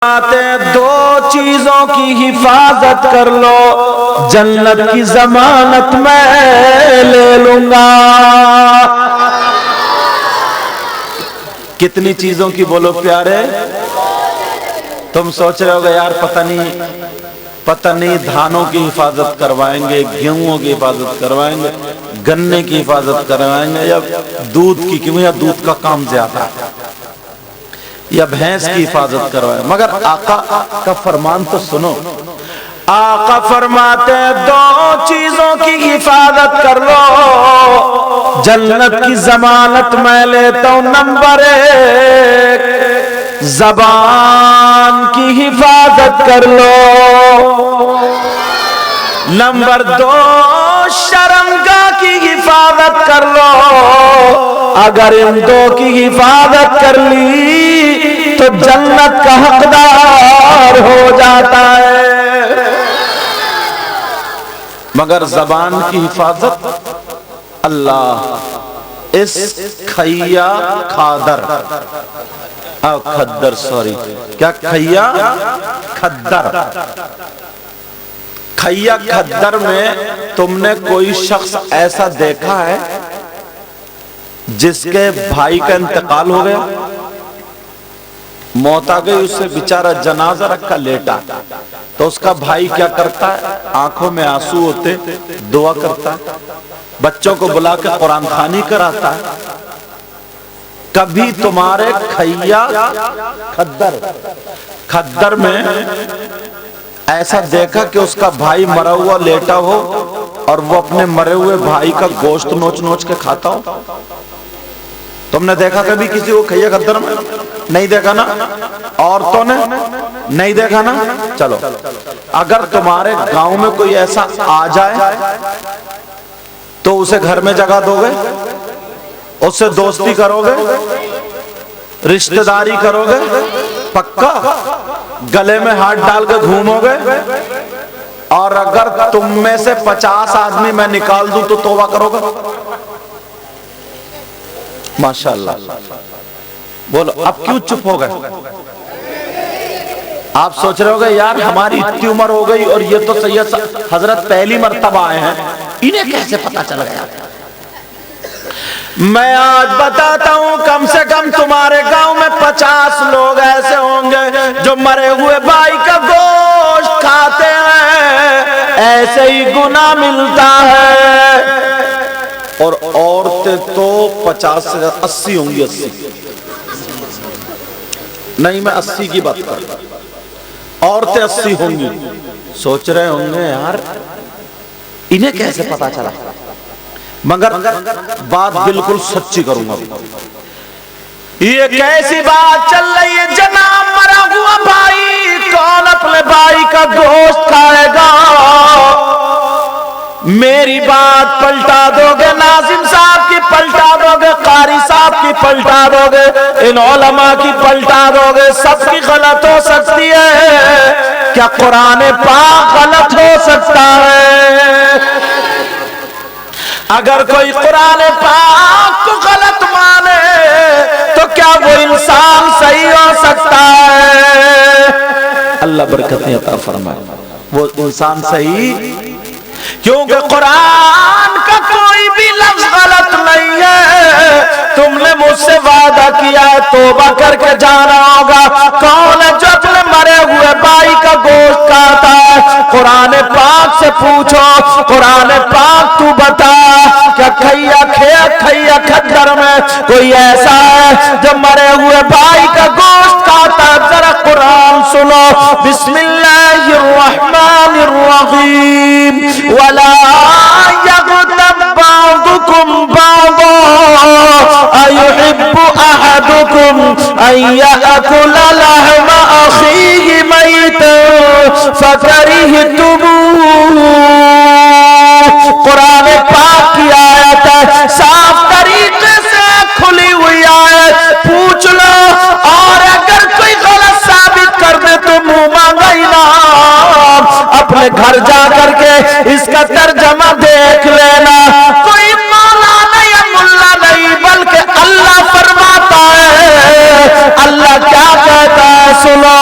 دو چیزوں کی حفاظت کر لو، جنت کی ضمانت میں لے لوں گا۔ کتنی چیزوں کی بولو پیارے؟ تم سوچ رہے ہوگے یار پتہ نہیں دھانوں کی حفاظت کروائیں گے، گیہوں کی حفاظت کروائیں گے، گنے کی حفاظت کروائیں گے، یا دودھ کی، کیوں یا دودھ کا کام زیادہ ہے، یا بھینس کی حفاظت کروائیں۔ مگر آقا کا فرمان تو سنو، آقا فرماتے ہیں دو چیزوں کی حفاظت کر لو، جنت کی ضمانت میں لیتا ہوں۔ نمبر 1 زبان کی حفاظت کر لو، نمبر 2 شرمگاہ کی حفاظت کر لو۔ اگر ان دو کی حفاظت کر لی تو جنت کا حقدار ہو جاتا ہے۔ مگر زبان کی حفاظت اللہ اس کھیا کھادر کھدر سوری کیا کھیا کھدر کھیا کھدر میں تم نے کوئی شخص ایسا دیکھا ہے جس کے بھائی کا انتقال ہو گیا، موت آ گئی، اس سے بیچارہ جنازہ رکھا لیٹا، تو اس کا بھائی کیا کرتا ہے؟ آنکھوں میں آنسو ہوتے دعا کرتا ہے، بچوں کو بلا کے قرآن خوانی کراتا ہے۔ کبھی تمہارے کھیا کھدر میں ایسا دیکھا کہ اس کا بھائی مرا ہوا لیٹا ہو اور وہ اپنے مرے ہوئے بھائی کا گوشت نوچ نوچ کے کھاتا ہو؟ تم نے دیکھا کبھی کسی کو کھیا کھدر میں؟ نہیں دیکھا نا؟ عورتوں نے نہیں دیکھا نا؟ چلو اگر تمہارے گاؤں میں کوئی ایسا آ جائے تو اسے گھر میں جگہ دو گے؟ اس سے دوستی کرو گے؟ رشتہ داری کرو گے؟ پکا گلے میں ہاتھ ڈال کے گھومو گے؟ اور اگر تم میں سے 50 آدمی میں نکال دوں تو توبہ کرو گے؟ ماشاءاللہ بولو اب کیوں چپ ہو گئے؟ آپ سوچ رہے ہوگے یار ہماری اتنی عمر ہو گئی اور یہ تو سید حضرت پہلی مرتبہ آئے ہیں، انہیں کیسے پتا چل گیا؟ میں آج بتاتا ہوں کم سے کم تمہارے گاؤں میں 50 لوگ ایسے ہوں گے جو مرے ہوئے بھائی کا گوشت کھاتے ہیں، ایسے ہی گناہ ملتا ہے۔ اور عورتیں تو 50 سے 80 ہوں گی، 80 نہیں، میں 80 کی بات کر رہا ہوں، عورتیں 80 ہوں گی۔ سوچ رہے ہوں گے یار انہیں کیسے پتا چلا؟ مگر بات بالکل سچی کروں گا، یہ کیسی بات چل رہی ہے جناب؟ مرا ہوا بھائی، کون اپنے بھائی کا گوشت کھائے گا؟ میری بات پلٹا دو گے، ناظم صاحب کی پلٹا دو گے، قاری صاحب کی پلٹا دو گے، ان علماء کی پلٹا دو گے، سب کی غلط ہو سکتی ہے۔ کیا قرآن پاک غلط ہو سکتا ہے؟ اگر کوئی قرآن پاک کو غلط مانے تو کیا وہ انسان صحیح ہو سکتا ہے؟ اللہ برکتیں عطا فرمائے، وہ انسان صحیح، کیونکہ قرآن کا کوئی بھی لفظ غلط نہیں ہے۔ تم نے مجھ سے وعدہ کیا ہے توبہ کر کے جانا ہوگا۔ کون ہے جو اپنے مرے ہوئے بھائی کا گوشت کھاتا ہے؟ قرآن پاک سے پوچھو، قرآن پاک تو بتا کیا کھیا کھدر میں کوئی ایسا ہے جو مرے ہوئے بھائی کا گوشت کھاتا ہے؟ ذرا قرآن سنو، بسم اللہ الرحمن الرحیم، وَلَا يَغْتَبْ بَعْضُكُمْ بَعْضًا أَيُحِبُّ أَحَدُكُمْ أَن يَأْكُلَ لَحْمَ أَخِيهِ مَيْتًا فَكَرِهْتُمُوهُ۔ قرآن پاک کی آیت ہے، صاف طریقے سے کھلی ہوئی آیت، پوچھ لو، اور اگر کوئی غلط ثابت کر دے تو منہ مانگا انعام۔ اپنے گھر جا کر کے اس کا ترجمہ دیکھ لینا، کوئی مولانا یا ملا نہیں بلکہ اللہ فرماتا ہے۔ اللہ کیا کہتا ہے سنو،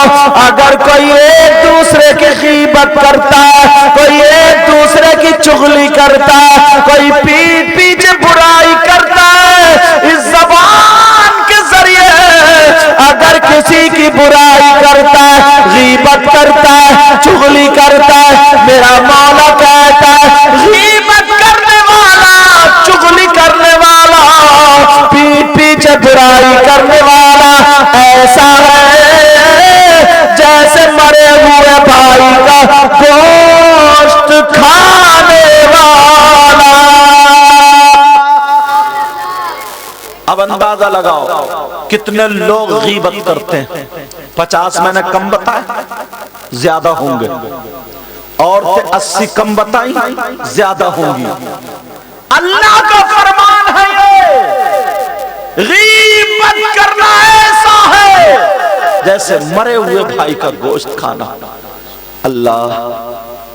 غیبت کرتا ہے، کوئی ایک دوسرے کی چغلی کرتا ہے، کوئی پیٹ پیچھے برائی کرتا ہے۔ اس زبان کے ذریعے اگر کسی کی برائی کرتا ہے، غیبت کرتا ہے، چغلی کرتا ہے، میرا مولا کہتا ہے غیبت کرنے والا، چغلی کرنے والا، پیٹ پیچھے برائی کرنے والا ایسا ہے جیسے مرے ہوئے بھائی کا گوشت کھانے والا۔ اب اندازہ لگاؤ کتنے لوگ غیبت کرتے ہیں؟ 50 میں نے کم بتایا، زیادہ ہوں گے، اور 80 کم بتائی، زیادہ ہوں گی۔ اللہ کا فرمان ہے یہ، غیبت کرنا ایسا ہے جیسے مرے ہوئے بھائی کا گوشت کھانا۔ اللہ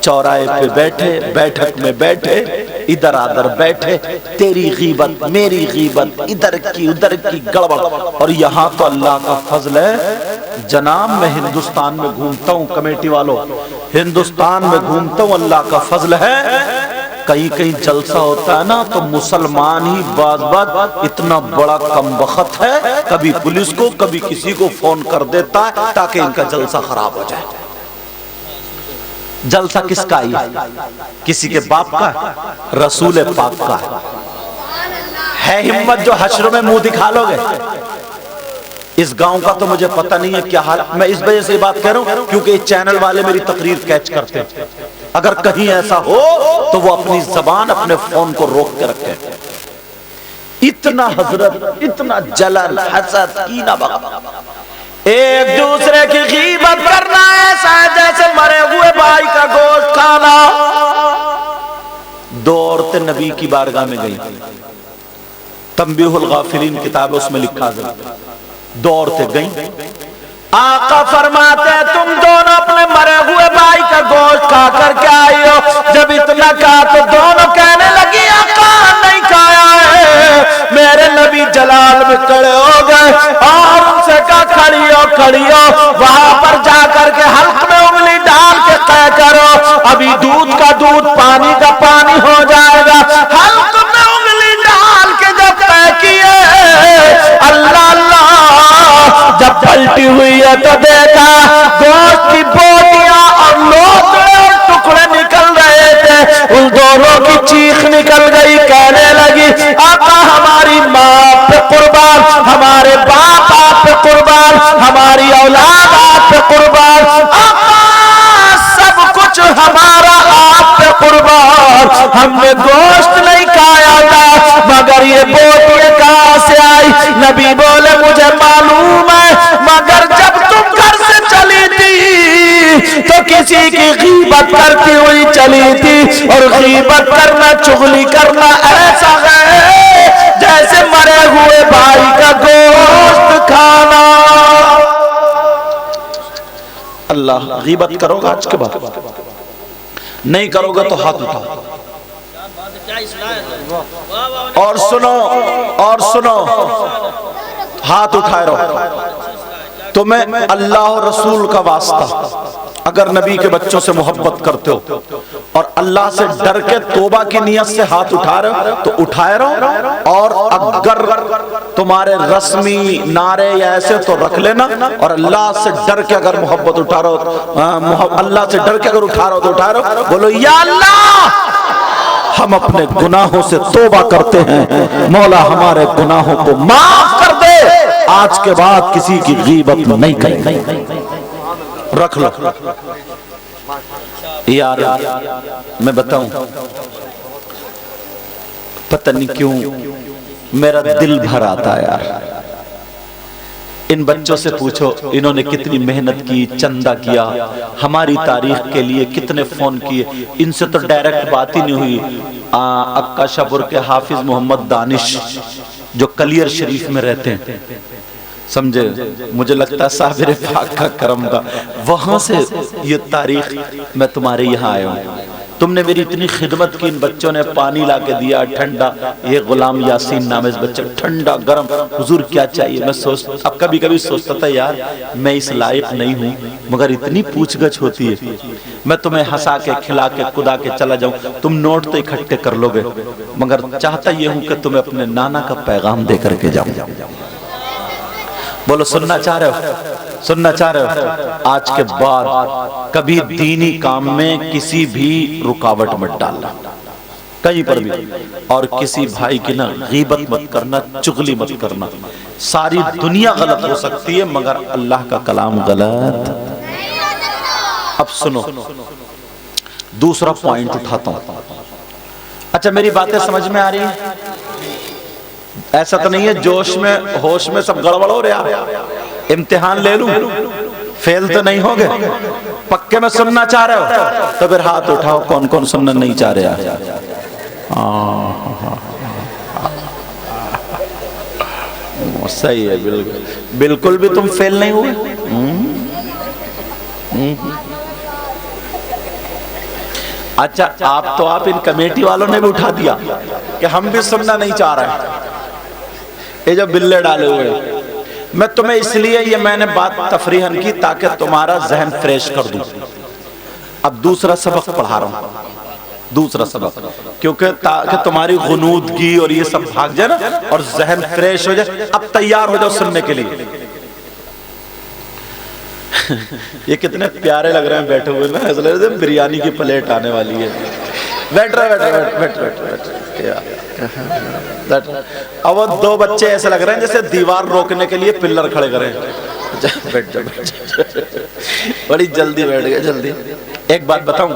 چوراہے پہ بیٹھے، بیٹھک میں بیٹھے، ادھر ادھر بیٹھے، تیری غیبت میری غیبت، ادھر کی ادھر کی گڑبڑ۔ اور یہاں تو اللہ کا فضل ہے جناب، میں ہندوستان میں گھومتا ہوں، کمیٹی والوں ہندوستان میں گھومتا ہوں، اللہ کا فضل ہے کہیں کہیں جلسہ ہوتا ہے نا تو مسلمان ہی بعض اتنا بڑا کم بخت ہے، کبھی پولیس کو کبھی کسی کو فون کر دیتا ہے تاکہ ان کا جلسہ خراب ہو جائے۔ جلسہ کس کا ہے؟ کسی کے باپ کا ہے؟ رسول پاک کا ہے ہمت جو حشر میں منہ دکھا لو گے؟ اس گاؤں کا تو مجھے پتہ نہیں ہے کیا حال، میں اس وجہ سے بات کہہ رہا ہوں کیونکہ یہ چینل والے میری تقریر کیچ کرتے ہیں۔ اگر کہیں ایسا ہو تو وہ اپنی زبان اپنے فون کو روک کے رکھے۔ اتنا حضرت، اتنا جلل، حسد، کینہ بغض، ایک دوسرے کی غیبت کرنا ایسا ہے جیسے مرے ہوئے بھائی کا گوشت کھانا۔ دو عورتیں نبی کی بارگاہ میں گئیں، تنبیہ الغافلین کتاب اس میں لکھا ہے، دو عورتیں گئیں، آقا فرماتے ہیں تم دونوں اپنے مرے ہوئے بھائی کا گوشت کھا کر کے آئی ہو۔ جب اتنا کہا تو دونوں کہنے لگی آقا نہیں کھایا ہے۔ میرے نبی جلال میں کھڑے ہو گئے اور ان سے کہا کھڑی ہو، وہاں پر جا کر کے حلق میں انگلی ڈال کے طے کرو، ابھی دودھ کا دودھ پانی کا پانی ہو جائے گا۔ حلق میں انگلی ڈال کے جب طے کیے، اللہ اللہ جب پلٹی ہوئی ہے تو دیکھا گوشت کی بوٹیاں اور لوتڑے اور ٹکڑے نکل رہے تھے، ان دونوں کی چیخ نکل گئی، کہنے لگی آقا ہماری ماں پہ قربان، ہمارے باپ آپ پہ قربان، ہماری اولاد آپ پہ قربان، آقا سب کچھ ہمارا آپ پہ قربان، ہم نے گوشت نہیں کھایا تھا مگر یہ بوٹیاں کہاں سے آئی؟ نبی بولے مجھے معلوم ہے، مگر جب تم گھر سے چلی تھی تو کسی کی غیبت کرتی ہوئی چلی تھی، اور غیبت کرنا، چغلی کرنا ایسا ہے جیسے مرے ہوئے بھائی کا گوشت کھانا۔ اللہ غیبت کرو گا آج کے بعد؟ نہیں کرو گا تو ہاتھ اٹھاؤ اور سنو، ہاتھ اٹھائے رہو۔ تمہیں اللہ اور رسول کا واسطہ، اگر نبی کے بچوں سے محبت کرتے ہو اور اللہ سے ڈر کے توبہ کی نیت سے ہاتھ اٹھا رہے ہو تو اٹھائے رہو، اور اگر تمہارے رسمی نعرے یا ایسے تو رکھ لینا، اور اللہ سے ڈر کے اگر محبت اٹھا رہے ہو، اللہ سے ڈر کے اگر اٹھا رہے ہو تو اٹھا رہے ہو، بولو یا اللہ ہم اپنے گناہوں سے توبہ کرتے ہیں، مولا ہمارے گناہوں کو معاف کر دے، آج کے بعد کسی کی غیبت نہیں کریں۔ رکھ لو یار، میں بتاؤں پتہ نہیں کیوں میرا دل بھر آتا ہے یار۔ ان بچوں سے پوچھو انہوں نے کتنی محنت کی، چندہ کیا، ہماری تاریخ کے لیے کتنے فون کیے، ان سے تو ڈائریکٹ بات ہی نہیں ہوئی۔ اکا شاپور کے حافظ محمد دانش جو کلیر شریف میں رہتے ہیں، سمجھے، مجھے لگتا ہے صابر پاک کا کرم تھا، وہاں سے یہ تاریخ میں تمہارے یہاں آیا ہوں۔ تم نے میری اتنی خدمت کی، ان بچوں نے پانی لا کے دیا ٹھنڈا، یہ غلام یاسین نام ہے اس بچے، ٹھنڈا گرم، حضور کیا چاہیے؟ میں اب کبھی کبھی سوچتا تھا یار میں اس لائق نہیں ہوں، مگر اتنی پوچھ گچھ ہوتی ہے، میں تمہیں ہنسا کے کھلا کے کدا کے چلا جاؤں، تم نوٹ تو اکٹھے کر لو گے، مگر چاہتا یہ ہوں کہ تمہیں اپنے نانا کا پیغام دے کر کے جاؤں۔ بولو سننا چاہ رہے ہو؟ سننا چاہ رہے ہو؟ آج کے بعد کبھی دینی کام میں کسی بھی رکاوٹ مت ڈالنا، کہیں پر بھی، اور کسی بھائی کی نا غیبت مت کرنا، چغلی مت کرنا۔ ساری دنیا غلط ہو سکتی ہے مگر اللہ کا کلام غلط۔ اب سنو دوسرا پوائنٹ اٹھاتا ہوں۔ اچھا میری باتیں سمجھ میں آ رہی ہیں؟ ایسا تو نہیں ہے جوش میں ہوش میں سب گڑبڑ ہو رہا؟ امتحان لے لوں؟ فیل تو نہیں ہوگے؟ پکے میں سننا چاہ رہے ہو تو پھر ہاتھ اٹھاؤ کون کون سننا نہیں چاہ رہے؟ صحیح ہے، بالکل بھی تم فیل نہیں ہوئے۔ اچھا آپ ان کمیٹی والوں نے بھی اٹھا دیا کہ ہم بھی سننا نہیں چاہ رہے، یہ جو بلے ڈالے ہوئے۔ میں تمہیں اس لیے یہ میں نے بات تفریحاً کی تاکہ تمہارا ذہن فریش کر دوں۔ اب دوسرا سبق پڑھا رہا ہوں، دوسرا سبق، کیونکہ تاکہ تمہاری غنودگی اور یہ سب بھاگ جائے نا اور ذہن فریش ہو جائے۔ اب تیار ہو جاؤ سننے کے لیے۔ یہ کتنے پیارے لگ رہے ہیں بیٹھے ہوئے نا، ایسا لگ رہا ہے بریانی کی پلیٹ آنے والی ہے۔ بیٹھ اب وہ دو بچے ایسے لگ رہے ہیں جیسے دیوار روکنے کے لیے پلر کھڑے کریں۔ بیٹھ جا بڑی جلدی بیٹھ گئے، جلدی۔ ایک بات بتاؤں،